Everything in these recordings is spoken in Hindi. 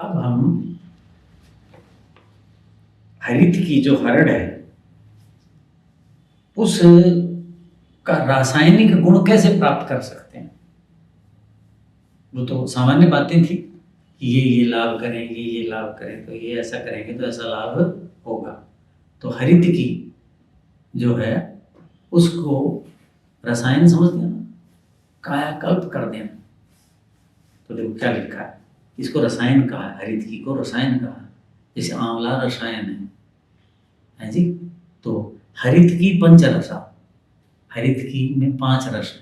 अब हम हरित की जो हरड़ है उस का रासायनिक गुण कैसे प्राप्त कर सकते हैं। वो तो सामान्य बातें थी कि ये लाभ करेंगे, ये लाभ करें तो ये ऐसा करेंगे तो ऐसा लाभ होगा। तो हरित की जो है उसको रसायन समझते हैं ना, कायाकल्प कर देना। तो देखो क्या लिखा है, इसको रसायन कहा है, हरित की को रसायन कहा है। जैसे आंवला रसायन है जी। तो हरित की पंचरसा, हरित की में 5 रस।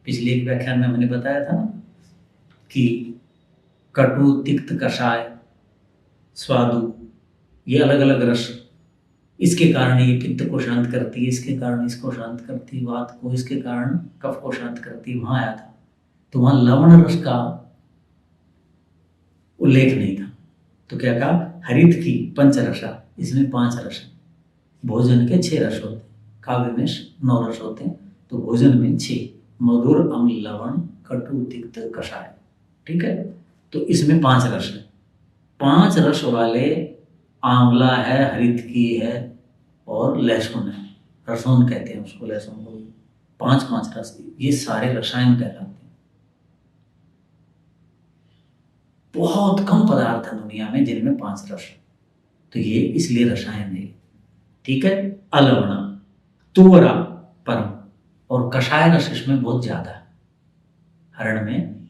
पिछले एक व्याख्यान में हमने बताया था ना कि कटु, तिक्त, कषाय, स्वादु, ये अलग अलग रस। इसके कारण ये पित्त को शांत करती है, इसके कारण इसको शांत करती है, वात को, इसके कारण कफ को शांत करती है। वहां आया था तो वहां लवण रस का उल्लेख नहीं था। तो क्या कहा, हरित की पंचरसा, इसमें 5 रस। भोजन के 6 रस होते हैं, काव्य में 9 रस होते हैं, तो भोजन में 6, मधुर, अम्ल, लवण, कटु, तिक्त, कषाय। ठीक है, तो इसमें 5 रस है। 5 रस वाले आंवला है, हरित की है और लहसुन है। रसोन कहते हैं उसको, लहसुन को। 5 रस, ये सारे रसायन कहलाते हैं। बहुत कम पदार्थ है दुनिया में जिनमें 5 रस, तो ये इसलिए रसायन है। ठीक है, अलवणा, तुवरा, परम और कषाय रस इसमें बहुत ज्यादा है। हरण में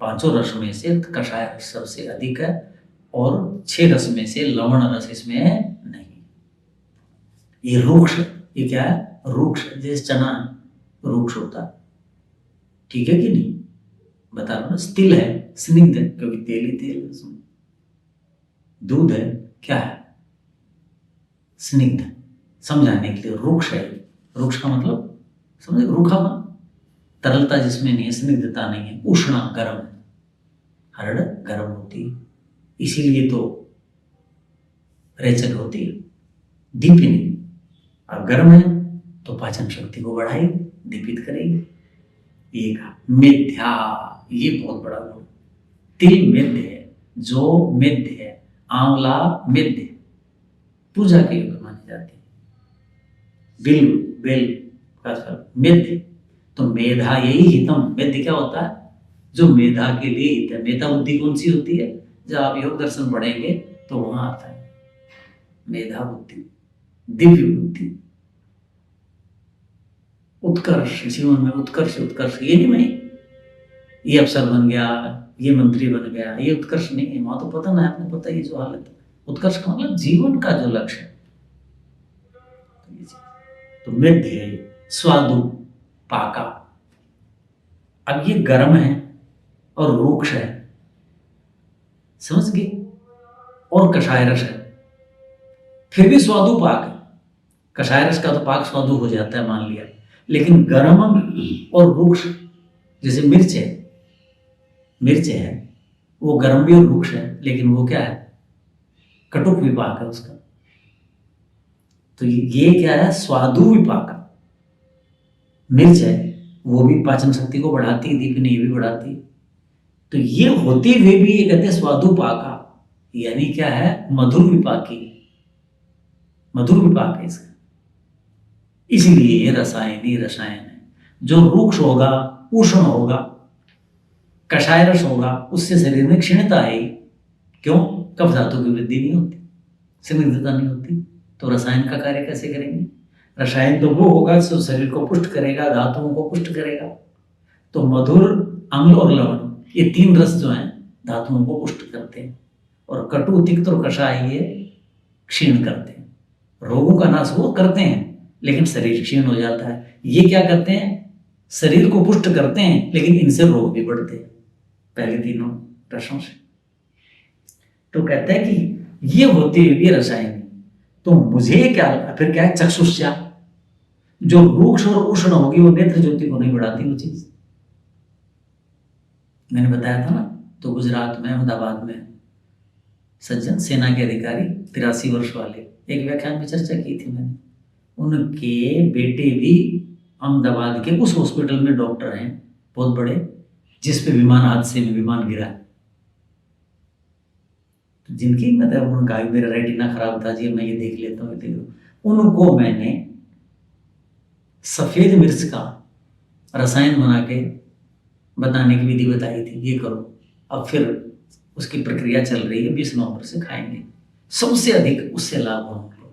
5 रस में से कषाय रस सबसे अधिक है और 6 रस में से लवण रस इसमें नहीं। ये रूक्ष, ये क्या है, रूक्ष, जैसे चना रूक्ष होता है। ठीक है कि नहीं, बता रहा हूं ना। स्थिल है, स्निग्ध है, क्योंकि तेल ही तेल है उसमें। दूध है, क्या है, स्निग्ध। समझाने के लिए रूक्ष है। रूक्ष का मतलब समझे, रूखापन, तरलता जिसमें नहीं है, स्निग्धता नहीं है। उष्णा, गर्म है, हरड़ गर्म होती है, इसीलिए तो रेचक होती है, दीपिनी। अब गर्म है तो पाचन शक्ति को बढ़ाएगी, दीपित करेगी। ये कहा मेध्या, ये बहुत बड़ा गुण। तिल मेध्य है, जो मेध्य है, आंवला मेध्य, पूजा के योग माने जाते हैं। बेल का फल मेध्य, तो मेधा यही हितम। मेध्य क्या होता है, जो मेधा के लिए हित है। मेधा बुद्धि कौन सी होती है, जब आप योग दर्शन पढ़ेंगे तो वहां आता है मेधा बुद्धि, दिव्य बुद्धि, उत्कर्ष। जीवन में उत्कर्ष, उत्कर्ष ये नहीं मैं ये अफसर बन गया, ये मंत्री बन गया, ये उत्कर्ष नहीं है। वहां तो पतन है, आपको पता ही जो हालत है। उत्कर्ष का मतलब जीवन का जो लक्ष्य है। तो मेध्य, स्वादु, पाका। अब ये गर्म है और रूक्ष है, समझ गए, और कषाय रस है, फिर भी स्वादु पाक है। कषाय रस का तो पाक स्वादु हो जाता है, मान लिया। लेकिन गर्म और रूक्ष, जैसे मिर्च है, मिर्च है वो गर्म भी और रूक्ष है, लेकिन वो क्या है, कटुक विपाक है उसका। तो ये क्या है, स्वादु विपाक। मिर्च है वो भी पाचन शक्ति को बढ़ाती है, दीपिनी ये भी बढ़ाती है। तो ये होते हुए भी ये कहते हैं स्वादु पाका, यानी क्या है, मधुर विपाकी, मधुर विपाक है इसका। इसलिए ये रसायनी रसायन है। जो रूक्ष होगा, उष्ण होगा, कषाय रस होगा, उससे शरीर में क्षीणता आएगी। क्यों, कफ धातु की वृद्धि नहीं होती, स्निग्धता नहीं होती। तो रसायन का कार्य कैसे करेंगे, रसायन तो वो होगा जो शरीर को पुष्ट करेगा, धातुओं को पुष्ट करेगा। तो मधुर, अम्ल और लवण, ये 3 रस जो हैं धातुओं को पुष्ट करते हैं, और कटु, तिक्त और कषाय ये क्षीण करते हैं। रोगों का नाश वो करते हैं, लेकिन शरीर क्षीण हो जाता है। ये क्या करते हैं, शरीर को पुष्ट करते हैं, लेकिन इनसे रोग भी बढ़ते हैं, पहले तीनों रसों से। तो कहते हैं कि ये होते हुए रसायन। तो मुझे क्या, फिर क्या है, चक्षुष्या, जो रूक्ष और उष्ण होगी वो नेत्र ज्योति को नहीं बढ़ाती वो चीज। मैंने बताया था ना, तो गुजरात में, अहमदाबाद में सज्जन, सेना के अधिकारी, 83 वर्ष वाले, एक व्याख्यान में चर्चा की थी मैंने। उनके बेटे भी अहमदाबाद के उस हॉस्पिटल में डॉक्टर हैं बहुत बड़े, जिस पे विमान हादसे में विमान गिरा। तो जिनकी मतलब उन्होंने कहा मेरा रेटिना खराब था जी, मैं ये देख लेता हूँ, देख लो, उनको मैंने सफेद मिर्च का रसायन बना के बताने की विधि बताई थी, ये करो। अब फिर उसकी प्रक्रिया चल रही है, 20 नवंबर से खाएंगे, सबसे अधिक उससे लाभ हो हम लोग।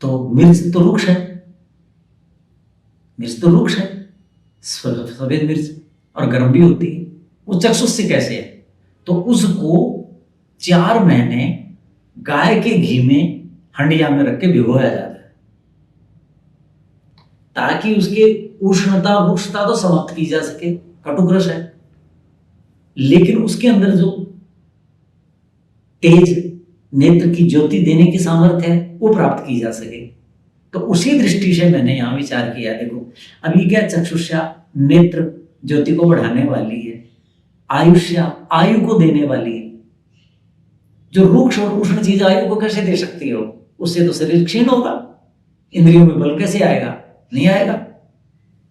तो मिर्च तो रुक्ष है, मिर्च तो रुक्ष है, सफेद मिर्च, और गर्म भी होती है, वो चक्षुष से कैसे है? तो उसको 4 महीने गाय के घी में हंडिया में रख के भिगोया जाता है, ताकि उसके उष्णता रुक्षता तो समाप्त की जा सके, कटुग्रस है, लेकिन उसके अंदर जो तेज नेत्र की ज्योति देने की सामर्थ्य है वो प्राप्त की जा सके। तो उसी दृष्टि से मैंने यहाँ विचार किया, देखो अभी क्या चक्षुष्या नेत्र ज्योति को बढ़ाने वाली है, आयुष्या आयु को देने वाली है। जो रुक्ष और उष्ण चीज आयु को कैसे दे सकती हो? उससे तो शरीर क्षीण होगा, इंद्रियों में बल कैसे आएगा? नहीं आएगा।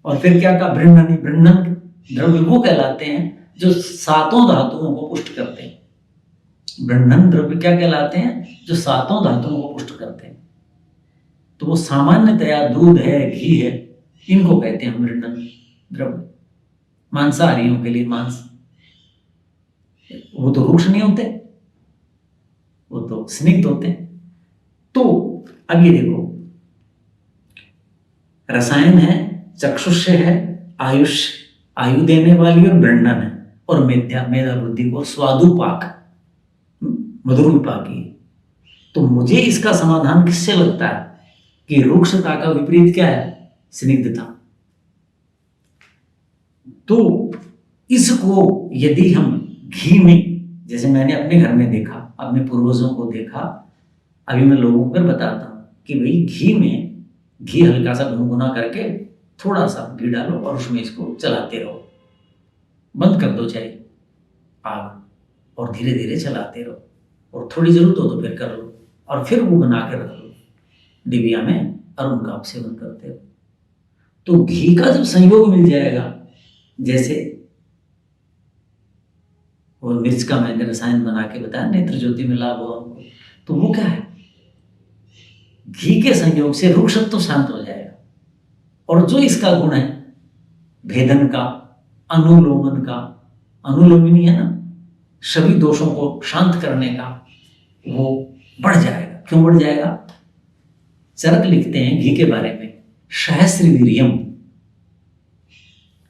और फिर क्या कहा? बृहन्ननी, बृहन्नन द्रव्य वो कहलाते हैं जो 7 धातुओं को पुष्ट करते हैं। बृहन्नन द्रव्य क्या कहलाते हैं? जो 7 धातुओं को पुष्ट करते हैं। तो वो सामान्यतया दूध है, घी है, इनको कहते हैं बृहन्नन द्रव्य। मांसाहारियों के लिए मांस, वो तो रुक्ष नहीं होते, वो तो स्निग्ध होते हैं। तो अब ये देखो, रसायन है, चक्षुष है, आयुष आयु देने वाली, और बृहन्नन है, और मेधा मेधा बुद्धि को स्वादुपाक मधुर विपाकी। तो मुझे इसका समाधान किससे लगता है कि रुक्षता का विपरीत क्या है? स्निग्धता। तो इसको यदि हम घी में, जैसे मैंने अपने घर में देखा, अपने पूर्वजों को देखा, अभी मैं लोगों को बताता हूं कि भाई घी हल्का सा गुनगुना करके थोड़ा सा घी डालो और उसमें इसको चलाते रहो, बंद कर दो चाहे आग, और धीरे धीरे चलाते रहो, और थोड़ी जरूरत हो तो फिर कर लो, और फिर वो बना के रख लो डिबिया में, और उनका आप सेवन करते रहो। तो घी का जब संयोग मिल जाएगा, जैसे वो मिर्च का मैंने रसायन बना के बताया, नेत्र ज्योति में लाभ हुआ हमको, तो वो क्या है? घी के संयोग से रुक्षत्व तो शांत हो जाएगा, और जो इसका गुण है भेदन का, अनुलोमन का, अनुलोमिनी है ना, सभी दोषों को शांत करने का, वो बढ़ जाएगा। क्यों बढ़ जाएगा? चरक लिखते हैं घी के बारे में, सहस्र वीर्यम,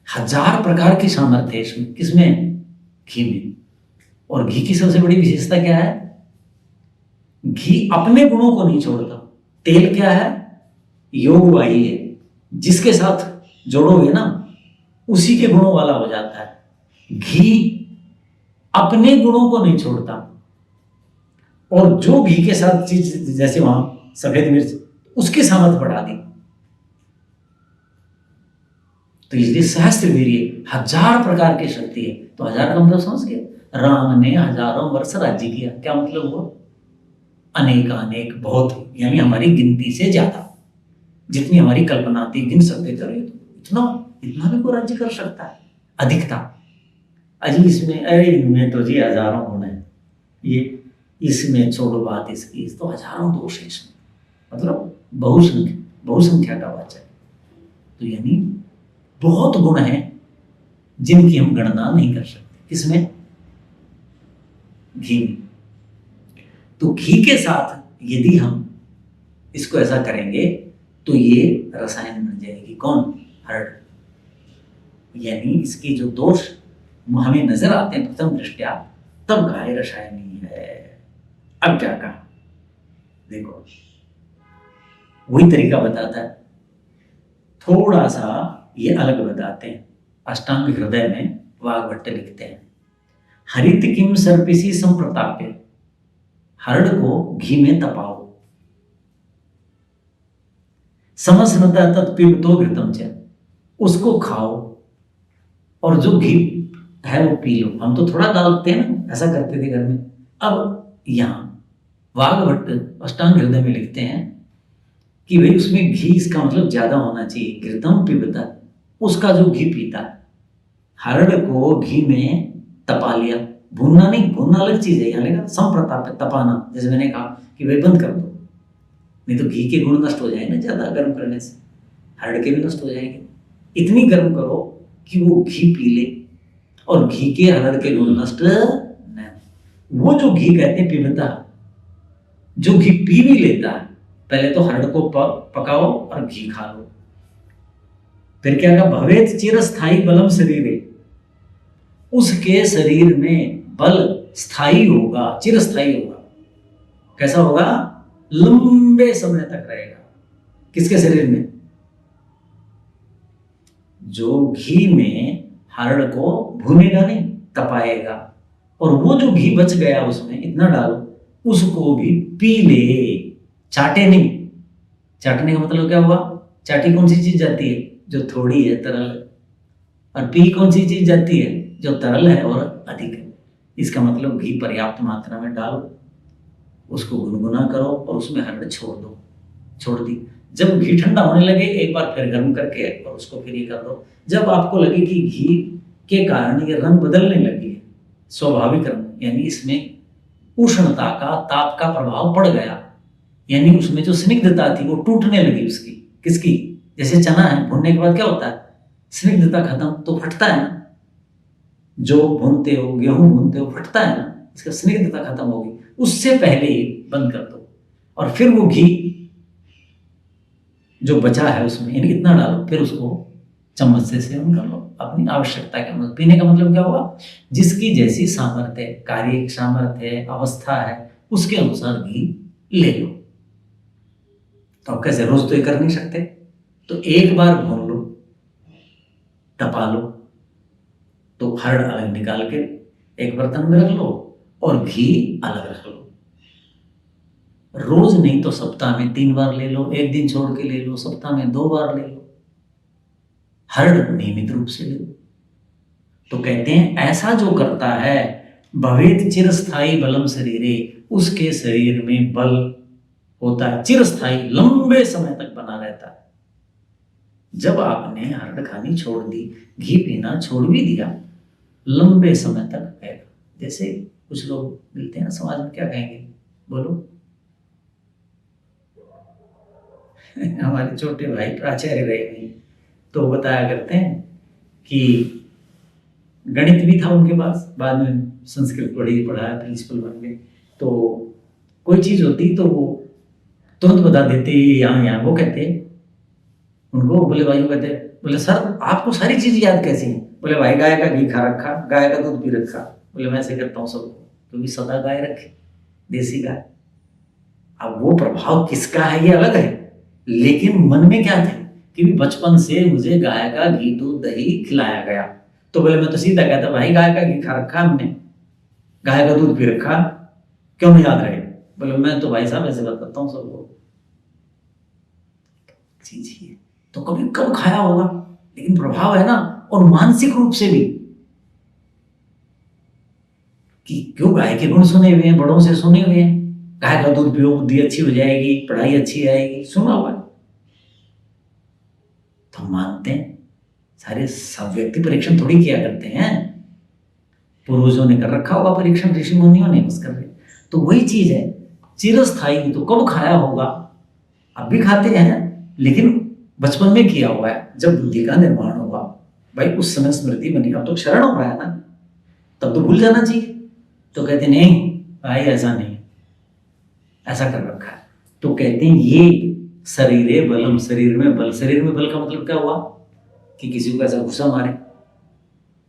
1000 प्रकार की सामर्थ्य है इसमें। किसमें? घी में। और घी की सबसे बड़ी विशेषता क्या है? घी अपने गुणों को नहीं छोड़ता। तेल क्या है? योगवाही है, जिसके साथ जोड़ोगे ना उसी के गुणों वाला हो जाता है। घी अपने गुणों को नहीं छोड़ता, और जो घी के साथ चीज, जैसे वहां सफेद मिर्च, उसकी सामर्थ्य बढ़ा दी। तो इसलिए सहस्त्र वीर्य, 1000 प्रकार की शक्ति है। तो 1000 का मतलब समझ गए? राम ने हजारों वर्ष राज्य किया, क्या मतलब हुआ? अनेक अनेक, बहुत, यानी हमारी गिनती से ज्यादा, जितनी हमारी कल्पना थी, गिन सकते थे। इतना भी कोई राज्य कर सकता है? अधिकता अजी इसमें, अरे इनमें तो जी हजारों गुण है, ये इसमें छोड़ो बात इसकी, तो हजारों दोष है इसमें, मतलब बहुसंख्या का वाचक। तो यानी बहुत गुण हैं जिनकी हम गणना नहीं कर सकते। किसमें? घी में। तो घी के साथ यदि हम इसको ऐसा करेंगे तो ये रसायन बन जाएगी। कौन? हर्ड। यानी इसके जो दोष हमें नजर आते हैं प्रथम दृष्टया, तब गाय रसायनी है। अब क्या कहा? देखो वही तरीका बताता है, थोड़ा सा ये अलग बताते हैं। अष्टांग हृदय में वाग्भट्ट लिखते हैं, हरित किम सर्पिसी संप्रताप्य, हरड़ को घी में तपाओ, समस्नता तत्पिबतो घृतम च, उसको खाओ, और जो घी है वो पी लो। हम तो थोड़ा डालते हैं ना, ऐसा करते थे घर में। अब यहां वाग्भट्ट अष्टांग हृदय में लिखते हैं कि भाई उसमें घी, इसका मतलब ज्यादा होना चाहिए। घृतम पिबता, उसका जो घी पीता, हरड़ को घी में तपा लिया, भूनना नहीं, भूनना अलग चीज है, यहाँ लेगा संप्रताप तपाना, जैसे मैंने कहा कि भाई बंद कर दो, नहीं तो घी के गुण नष्ट हो जाएंगे ना ज्यादा गर्म करने से, हरड़ के भी नष्ट हो जाएंगे। इतनी गर्म करो कि वो घी पी ले, और घी के हरड़ के गुण नष्ट नहीं। वो जो घी कहते हैं पिबता, जो घी पी भी लेता है, पहले तो हरड़ को पकाओ और घी खा लो। फिर क्या कहा, भवेत चिरस्थायी बलम शरीरे, उसके शरीर में बल स्थायी होगा, चिरस्थायी होगा। कैसा होगा, लंबे समय तक रहेगा। किसके शरीर में, जो घी में हरड़ को भूनेगा नहीं, तपाएगा, और वो जो घी बच गया उसमें इतना डालो, उसको भी पी ले, चाटे नहीं। चाटने का मतलब क्या हुआ, चाटी कौन सी चीज जाती है, जो थोड़ी है तरल, और पी कौन सी चीज जाती है, जो तरल है और अधिक है। इसका मतलब घी पर्याप्त मात्रा में डालो, उसको गुनगुना करो और उसमें हरड़ छोड़ दो, छोड़ दी। जब घी ठंडा होने लगे एक बार फिर गर्म करके और उसको फिर ये कर दो। जब आपको लगे कि घी के कारण ये रंग बदलने लगी है, स्वाभाविक रंग, यानी इसमें उष्णता का, ताप का प्रभाव पड़ गया, यानी उसमें जो स्निग्धता थी वो टूटने लगी उसकी, किसकी, जैसे चना है भुनने के बाद क्या होता है, स्निग्धता खत्म तो फटता है ना, जो भूनते हो, गेहूं भूनते हो, फटता है ना, इसका स्निग्धता खत्म होगी, उससे पहले ही बंद कर दो। और फिर वो घी जो बचा है उसमें यानी इतना डालो, फिर उसको चम्मच से सेवन कर लो अपनी आवश्यकता के अनुसार। पीने का मतलब क्या हुआ, जिसकी जैसी सामर्थ्य, कार्य सामर्थ्य, अवस्था है, उसके अनुसार घी ले लो। तो आप कैसे, रोज तो ये कर नहीं सकते, तो एक बार भून लो, तपा लो, तो हरड़ अलग निकाल के एक बर्तन में रख लो और घी अलग रख लो। रोज नहीं तो सप्ताह में 3 बार ले लो, एक दिन छोड़ के ले लो, सप्ताह में 2 बार ले लो, हरड़ नियमित रूप से ले लो। तो कहते हैं ऐसा जो करता है, भवेत चिरस्थायी बलम शरीरे, उसके शरीर में बल होता है, चिरस्थायी, लंबे समय तक बना रहता है। जब आपने हरड़ खानी छोड़ दी, घी पीना छोड़ भी दिया, लंबे समय तक रहेगा। जैसे कुछ लोग मिलते हैं ना समाज में, क्या कहेंगे, बोलो हमारे छोटे भाई प्राचार्य रहे हैं, तो बताया करते हैं कि गणित भी था उनके पास, बाद में संस्कृत पढ़ाया, प्रिंसिपल बन गए। तो कोई चीज होती तो वो तुरंत बता देते, यहाँ वो कहते उनको, बोले भाई, वो कहते, बोले सर आपको सारी चीज याद कैसी है, बोले भाई गाय का घी खा रखा, गाय का दूध पी रखा। बोले मैं ऐसे करता हूँ सबको, क्योंकि सदा गाय रखे, देसी गाय। अब वो प्रभाव किसका है ये अलग है, लेकिन मन में क्या थे कि बचपन से मुझे गाय का घी, दूध, दही खिलाया गया। तो बोले मैं तो सीधा कहता, भाई गाय का घी खा रखा हमने, गाय का दूध पी रखा, क्यों नहीं याद रहे। बोले मैं तो भाई साहब ऐसे बताता हूँ सबको। चीज ही तो कभी कब खाया होगा, लेकिन प्रभाव है ना। और मानसिक रूप से भी, कि क्यों, गाय के गुण सुने हुए हैं, बड़ों से सुने हुए हैं, गाय का दूध पियो बुद्धि अच्छी हो जाएगी, पढ़ाई अच्छी आएगी, सुना हुआ है, तो मानते हैं। सारे सब व्यक्ति परीक्षण थोड़ी किया करते हैं, पूर्वजों ने कर रखा होगा परीक्षण, ऋषि मुनियों ने बस कर रहे। तो वही चीज है, चिरस्थायी तो कब खाया होगा, अब भी खाते हैं, लेकिन बचपन में किया हुआ है, जब बुद्धि का निर्माण हुआ, भाई उस समय स्मृति बनी। अब तो क्षरण हो रहा है ना, तब तो भूल जाना चाहिए। तो कहते नहीं भाई ऐसा नहीं, ऐसा कर रखा है। तो कहते हैं ये शरीरे बलम, शरीर में बल। शरीर में बल का मतलब क्या हुआ, कि किसी को ऐसा घुसा मारे,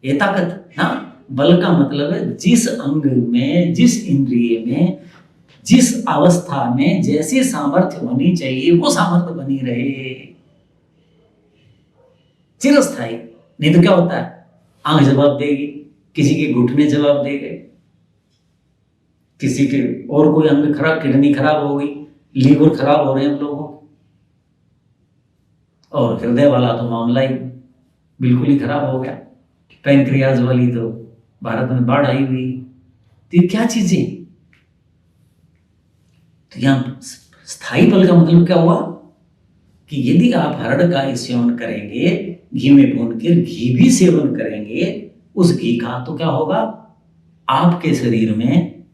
ये ताकत ना। बल का मतलब है जिस अंग में, जिस इंद्रिय में, जिस अवस्था में जैसी सामर्थ्य होनी चाहिए वो सामर्थ्य बनी रहे, चिरस्थायी। नहीं तो क्या होता है, आंख जवाब देगी, किसी के घुटने जवाब दे गए, किसी के और कोई अंग खराब, किडनी खराब हो गई, लीवर खराब हो रहे हैं हम लोगों, और हृदय वाला तो मामला ही बिल्कुल ही खराब हो गया। पैंक्रियाज वाली तो भारत में बाढ़ आई हुई। तो ये क्या चीजें, तो यहाँ स्थायी बल का मतलब क्या हुआ, कि यदि आप हरड़ का सेवन करेंगे, घी में भून कर घी भी सेवन करेंगे, उस घी का तो क्या होगा, आपके शरीर में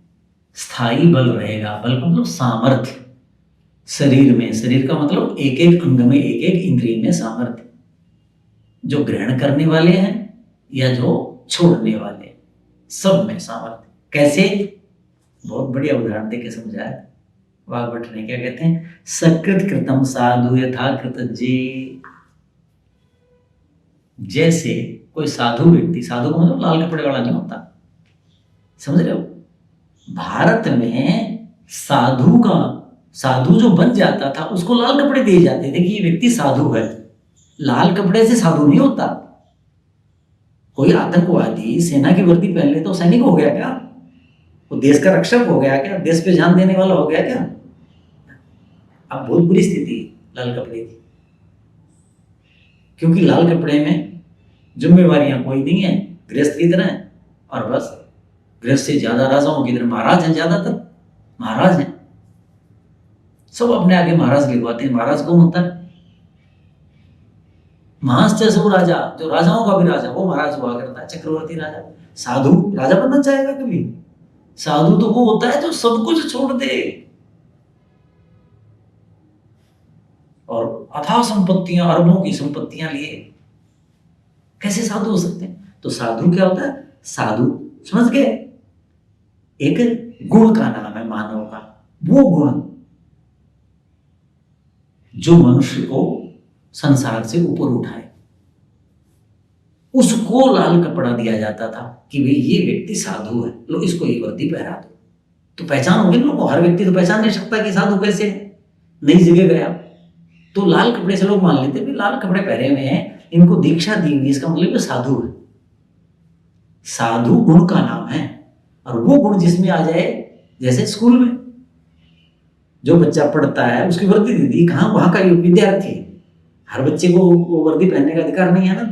स्थायी बल रहेगा। बल का मतलब सामर्थ्य। शरीर में, शरीर का मतलब एक एक अंग में, एक एक इंद्रिय में सामर्थ्य, जो ग्रहण करने वाले हैं या जो छोड़ने वाले हैं, सब में सामर्थ्य। कैसे? बहुत बढ़िया उदाहरण देके समझाया वाग्भट ने। क्या कहते हैं? सकृत कृतम साधु यथा कृतज्ञ। जैसे कोई साधु व्यक्ति, साधु का मतलब लाल कपड़े वाला नहीं होता, समझ रहे हो? भारत में साधु जो बन जाता था उसको लाल कपड़े दिए जाते थे कि ये व्यक्ति साधु है। लाल कपड़े से साधु नहीं होता। कोई आतंकवादी सेना की वर्दी पहन ले तो सैनिक हो गया क्या? वो देश का रक्षक हो गया क्या? देश पे जान देने वाला हो गया क्या? अब बहुत बुरी स्थिति लाल कपड़े की, क्योंकि लाल कपड़े में जिम्मेवारियां कोई नहीं है, गृहस्थ की तरह है। और बस गृहस्थ से ज्यादा राजाओं की तरह महाराज हैं, ज्यादातर महाराज हैं, सब अपने आगे महाराज लिखवाते हैं। महाराज कौन होता है? महाश्च सब राजा, जो राजाओं का भी राजा, वो महाराज हुआ करता है, चक्रवर्ती राजा। साधु राजा बनना चाहेगा कभी? साधु तो वो होता है जो सब कुछ छोड़ दे और अथाह संपत्तियां, अरबों की संपत्तियां लिए। कैसे साधु हो सकते हैं? तो साधु क्या होता है? साधु, समझ गए, एक गुण का नाम है मानव का। वो गुण जो मनुष्य को संसार से ऊपर उठाए, उसको लाल कपड़ा दिया जाता था कि भाई ये व्यक्ति साधु है, लो इसको ये वर्दी पहरा दो, तो पहचान होगी ना लोगों को। हर व्यक्ति तो पहचान नहीं सकता कि साधु कैसे है। नई जगह गया तो लाल कपड़े से लोग मान लेते भी लाल कपड़े पहरे हुए हैं, इनको दीक्षा दी हुई, इसका मतलब साधु है। साधु गुण का नाम है। और वो गुण जिसमें आ जाए, जैसे स्कूल में जो बच्चा पढ़ता है उसकी वर्दी दे दी, कहाँ वहां का विद्यार्थी है, हर बच्चे को वो वर्दी पहनने का अधिकार नहीं है ना।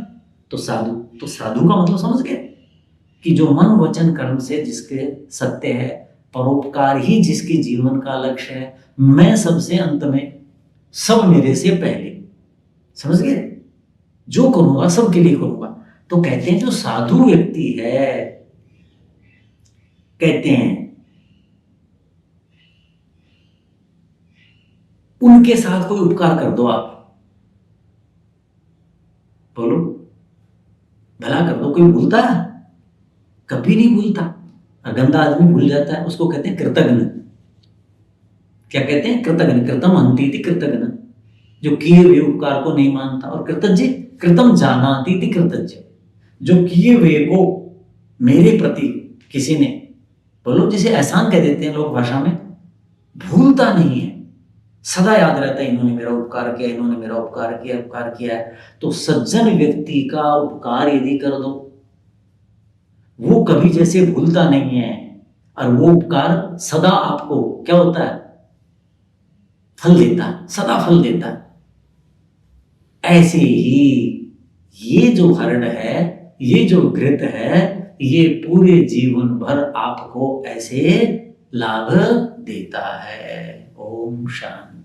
तो साधु का मतलब समझ गए कि जो मन वचन कर्म से जिसके सत्य है, परोपकार ही जिसके जीवन का लक्ष्य है, मैं सबसे अंत में, सब मेरे से पहले, समझ गए, जो करूंगा सबके लिए करूंगा। तो कहते हैं जो साधु व्यक्ति है, कहते हैं उनके साथ कोई उपकार कर दो, आप बोलो, भला कर दो। कोई भूलता है? कभी नहीं भूलता। और गंदा आदमी भूल जाता है, उसको कहते हैं कृतघ्न। क्या कहते हैं? कृतघ्न। कृतम हन्तीति कृतघ्न, जो किए हुए उपकार को नहीं मानता। और कृतज्ञ, कृतम जानाति कृतज्ञ, जो किए हुए को मेरे प्रति किसी ने, बोलो जिसे एहसान कह देते हैं लोग भाषा में, भूलता नहीं है, सदा याद रहता है इन्होंने मेरा उपकार किया, इन्होंने मेरा उपकार किया है। तो सज्जन व्यक्ति का उपकार यदि कर दो, वो कभी जैसे भूलता नहीं है, और वो उपकार सदा आपको क्या होता है? फल देता है, सदा फल देता है। ऐसे ही ये जो हरण है, ये जो घृत है, ये पूरे जीवन भर आपको ऐसे लाभ देता है। ओम शांति।